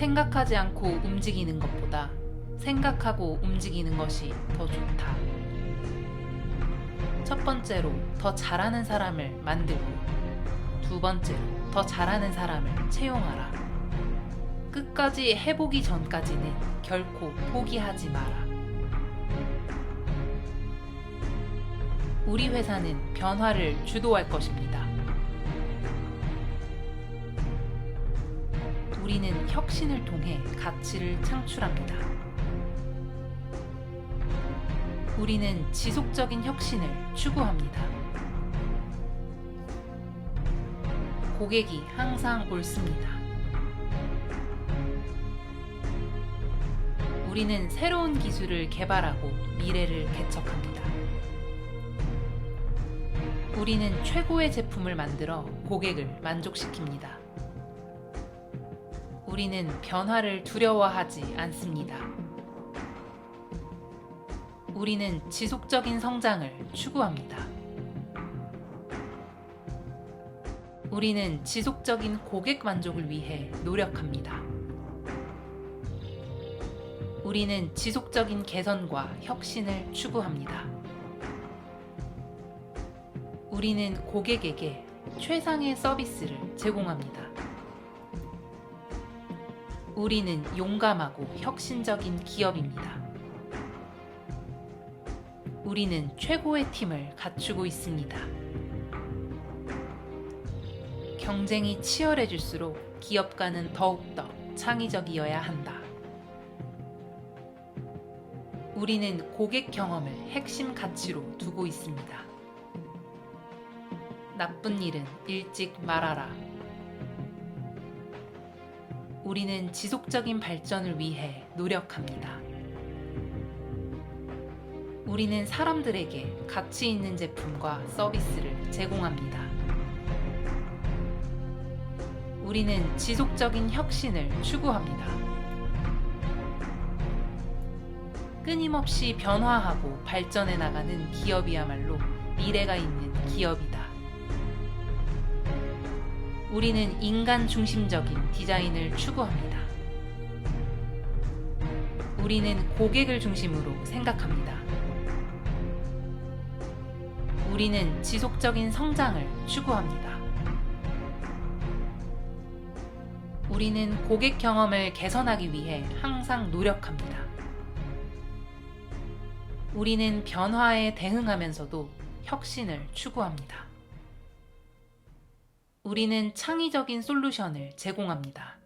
생각하지 않고 움직이는 것보다 생각하고 움직이는 것이 더 좋다. 첫 번째로 더 잘하는 사람을 만들고, 두 번째로 더 잘하는 사람을 채용하라. 끝까지 해보기 전까지는 결코 포기하지 마라. 우리 회사는 변화를 주도할 것입니다. 우리는 혁신을 통해 가치를 창출합니다. 우리는 지속적인 혁신을 추구합니다. 고객이 항상 옳습니다. 우리는 새로운 기술을 개발하고 미래를 개척합니다. 우리는 최고의 제품을 만들어 고객을 만족시킵니다. 우리는 변화를 두려워하지 않습니다. 우리는 지속적인 성장을 추구합니다. 우리는 지속적인 고객 만족을 위해 노력합니다. 우리는 지속적인 개선과 혁신을 추구합니다. 우리는 고객에게 최상의 서비스를 제공합니다. 우리는 용감하고 혁신적인 기업입니다. 우리는 최고의 팀을 갖추고 있습니다. 경쟁이 치열해질수록 기업가는 더욱더 창의적이어야 한다. 우리는 고객 경험을 핵심 가치로 두고 있습니다. 나쁜 일은 일찍 말하라. 우리는 지속적인 발전을 위해 노력합니다. 우리는 사람들에게 가치 있는 제품과 서비스를 제공합니다. 우리는 지속적인 혁신을 추구합니다. 끊임없이 변화하고 발전해 나가는 기업이야말로 미래가 있는 기업이다. 우리는 인간 중심적인 디자인을 추구합니다. 우리는 고객을 중심으로 생각합니다. 우리는 지속적인 성장을 추구합니다. 우리는 고객 경험을 개선하기 위해 항상 노력합니다. 우리는 변화에 대응하면서도 혁신을 추구합니다. 우리는 창의적인 솔루션을 제공합니다.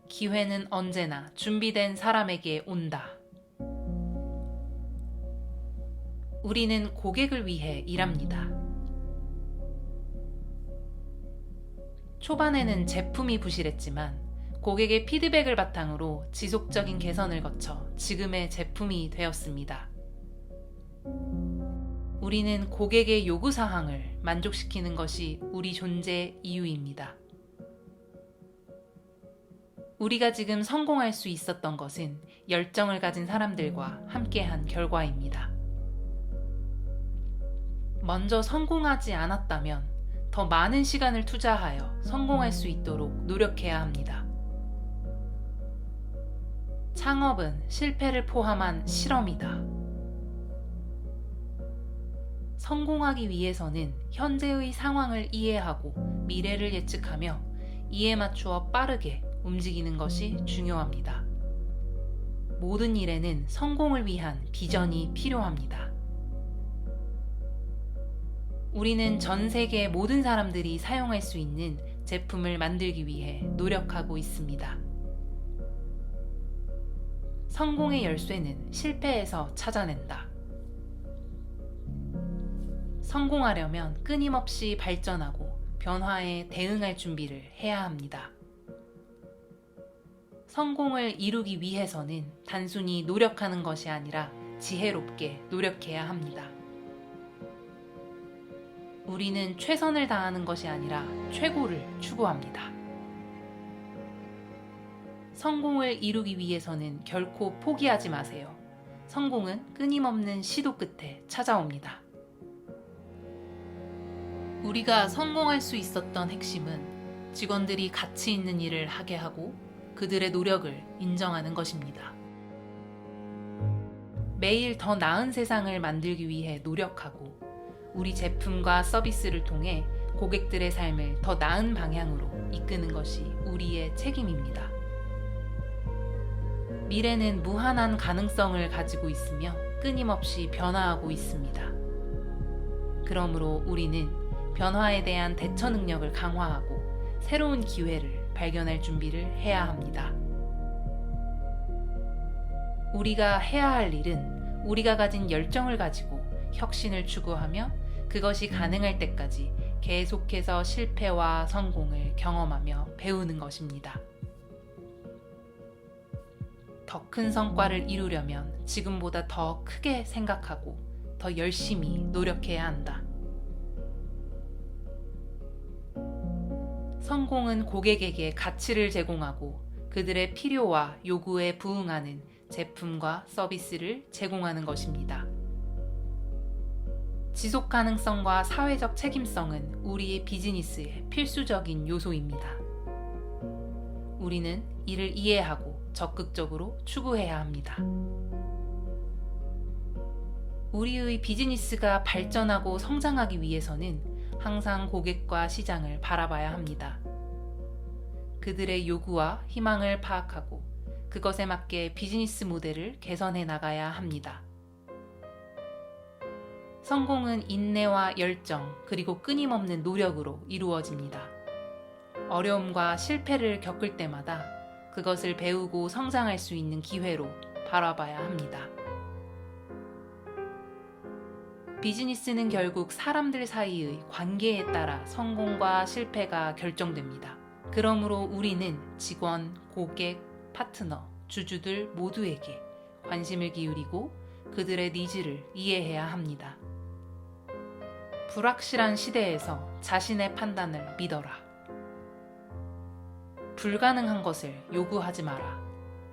기회는 언제나 준비된 사람에게 온다. 우리는 고객을 위해 일합니다. 초반에는 제품이 부실했지만 고객의 피드백을 바탕으로 지속적인 개선을 거쳐 지금의 제품이 되었습니다. 우리는 고객의 요구사항을 만족시키는 것이 우리 존재의 이유입니다. 우리가 지금 성공할 수 있었던 것은 열정을 가진 사람들과 함께한 결과입니다. 먼저 성공하지 않았다면 더 많은 시간을 투자하여 성공할 수 있도록 노력해야 합니다. 창업은 실패를 포함한 실험이다. 성공하기 위해서는 현재의 상황을 이해하고 미래를 예측하며 이에 맞추어 빠르게 움직이는 것이 중요합니다. 모든 일에는 성공을 위한 비전이 필요합니다. 우리는 전 세계 모든 사람들이 사용할 수 있는 제품을 만들기 위해 노력하고 있습니다. 성공의 열쇠는 실패에서 찾아낸다. 성공하려면 끊임없이 발전하고 변화에 대응할 준비를 해야 합니다. 성공을 이루기 위해서는 단순히 노력하는 것이 아니라 지혜롭게 노력해야 합니다. 우리는 최선을 다하는 것이 아니라 최고를 추구합니다. 성공을 이루기 위해서는 결코 포기하지 마세요. 성공은 끊임없는 시도 끝에 찾아옵니다. 우리가 성공할 수 있었던 핵심은 직원들이 가치 있는 일을 하게 하고 그들의 노력을 인정하는 것입니다. 매일 더 나은 세상을 만들기 위해 노력하고 우리 제품과 서비스를 통해 고객들의 삶을 더 나은 방향으로 이끄는 것이 우리의 책임입니다. 미래는 무한한 가능성을 가지고 있으며 끊임없이 변화하고 있습니다. 그러므로 우리는 변화에 대한 대처 능력을 강화하고 새로운 기회를 발견할 준비를 해야 합니다. 우리가 해야 할 일은 우리가 가진 열정을 가지고 혁신을 추구하며 그것이 가능할 때까지 계속해서 실패와 성공을 경험하며 배우는 것입니다. 더 큰 성과를 이루려면 지금보다 더 크게 생각하고 더 열심히 노력해야 한다. 성공은 고객에게 가치를 제공하고 그들의 필요와 요구에 부응하는 제품과 서비스를 제공하는 것입니다. 지속 가능성과 사회적 책임성은 우리의 비즈니스의 필수적인 요소입니다. 우리는 이를 이해하고 적극적으로 추구해야 합니다. 우리의 비즈니스가 발전하고 성장하기 위해서는 항상 고객과 시장을 바라봐야 합니다. 그들의 요구와 희망을 파악하고 그것에 맞게 비즈니스 모델을 개선해 나가야 합니다. 성공은 인내와 열정 그리고 끊임없는 노력으로 이루어집니다. 어려움과 실패를 겪을 때마다 그것을 배우고 성장할 수 있는 기회로 바라봐야 합니다. 비즈니스는 결국 사람들 사이의 관계에 따라 성공과 실패가 결정됩니다. 그러므로 우리는 직원, 고객, 파트너, 주주들 모두에게 관심을 기울이고 그들의 니즈를 이해해야 합니다. 불확실한 시대에서 자신의 판단을 믿어라. 불가능한 것을 요구하지 마라.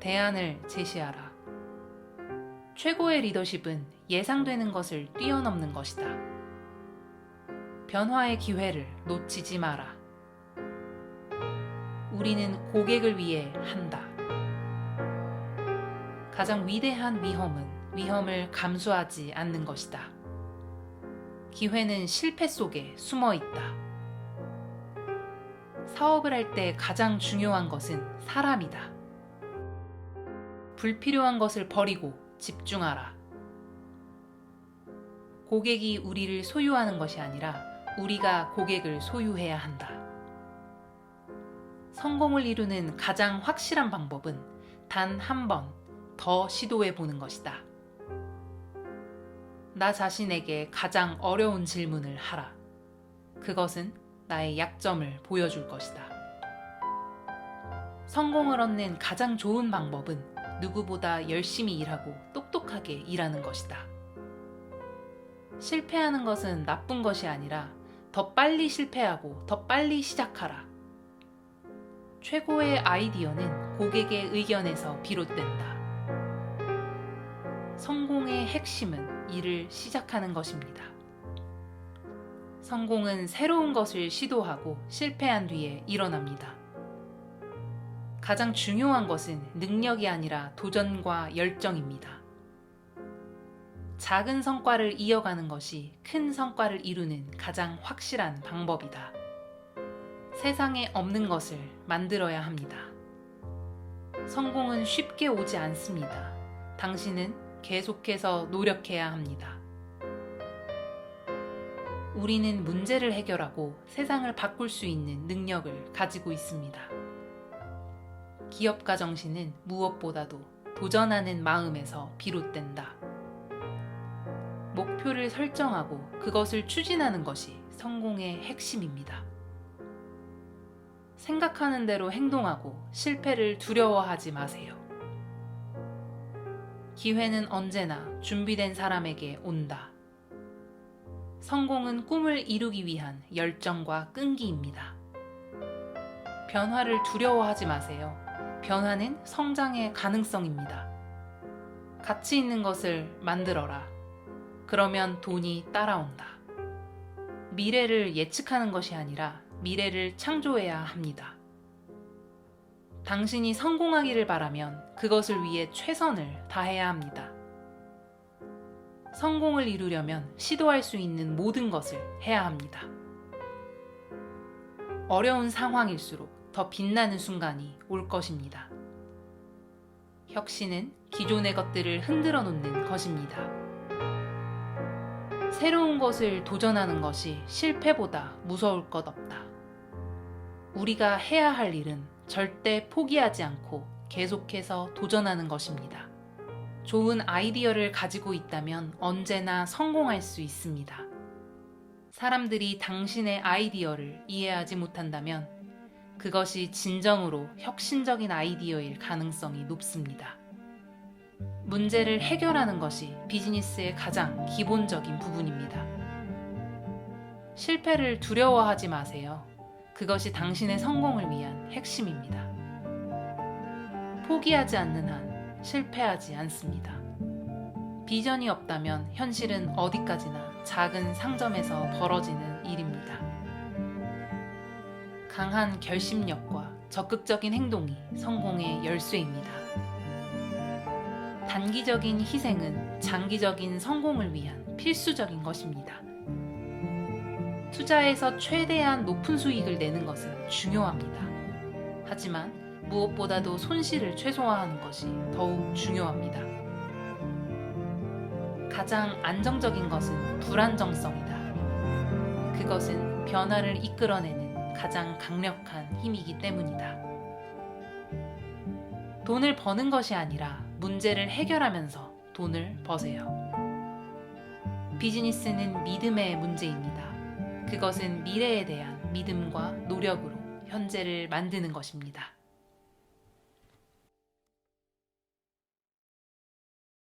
대안을 제시하라. 최고의 리더십은 예상되는 것을 뛰어넘는 것이다. 변화의 기회를 놓치지 마라. 우리는 고객을 위해 한다. 가장 위대한 위험은 위험을 감수하지 않는 것이다. 기회는 실패 속에 숨어 있다. 사업을 할 때 가장 중요한 것은 사람이다. 불필요한 것을 버리고 집중하라. 고객이 우리를 소유하는 것이 아니라 우리가 고객을 소유해야 한다. 성공을 이루는 가장 확실한 방법은 단 한 번 더 시도해 보는 것이다. 나 자신에게 가장 어려운 질문을 하라. 그것은 나의 약점을 보여줄 것이다. 성공을 얻는 가장 좋은 방법은 누구보다 열심히 일하고 똑똑하게 일하는 것이다. 실패하는 것은 나쁜 것이 아니라 더 빨리 실패하고 더 빨리 시작하라. 최고의 아이디어는 고객의 의견에서 비롯된다. 성공의 핵심은 일을 시작하는 것입니다. 성공은 새로운 것을 시도하고 실패한 뒤에 일어납니다. 가장 중요한 것은 능력이 아니라 도전과 열정입니다. 작은 성과를 이어가는 것이 큰 성과를 이루는 가장 확실한 방법이다. 세상에 없는 것을 만들어야 합니다. 성공은 쉽게 오지 않습니다. 당신은 계속해서 노력해야 합니다. 우리는 문제를 해결하고 세상을 바꿀 수 있는 능력을 가지고 있습니다. 기업가 정신은 무엇보다도 도전하는 마음에서 비롯된다. 목표를 설정하고 그것을 추진하는 것이 성공의 핵심입니다. 생각하는 대로 행동하고 실패를 두려워하지 마세요. 기회는 언제나 준비된 사람에게 온다. 성공은 꿈을 이루기 위한 열정과 끈기입니다. 변화를 두려워하지 마세요. 변화는 성장의 가능성입니다. 가치 있는 것을 만들어라. 그러면 돈이 따라온다. 미래를 예측하는 것이 아니라 미래를 창조해야 합니다. 당신이 성공하기를 바라면 그것을 위해 최선을 다해야 합니다. 성공을 이루려면 시도할 수 있는 모든 것을 해야 합니다. 어려운 상황일수록 더 빛나는 순간이 올 것입니다. 혁신은 기존의 것들을 흔들어 놓는 것입니다. 새로운 것을 도전하는 것이 실패보다 무서울 것 없다. 우리가 해야 할 일은 절대 포기하지 않고 계속해서 도전하는 것입니다. 좋은 아이디어를 가지고 있다면 언제나 성공할 수 있습니다. 사람들이 당신의 아이디어를 이해하지 못한다면 그것이 진정으로 혁신적인 아이디어일 가능성이 높습니다. 문제를 해결하는 것이 비즈니스의 가장 기본적인 부분입니다. 실패를 두려워하지 마세요. 그것이 당신의 성공을 위한 핵심입니다. 포기하지 않는 한 실패하지 않습니다. 비전이 없다면 현실은 어디까지나 작은 상점에서 벌어지는 일입니다. 강한 결심력과 적극적인 행동이 성공의 열쇠입니다. 단기적인 희생은 장기적인 성공을 위한 필수적인 것입니다. 투자에서 최대한 높은 수익을 내는 것은 중요합니다. 하지만 무엇보다도 손실을 최소화하는 것이 더욱 중요합니다. 가장 안정적인 것은 불안정성이다. 그것은 변화를 이끌어내는 가장 강력한 힘이기 때문이다. 돈을 버는 것이 아니라 문제를 해결하면서 돈을 버세요. 비즈니스는 믿음의 문제입니다. 그것은 미래에 대한 믿음과 노력으로 현재를 만드는 것입니다.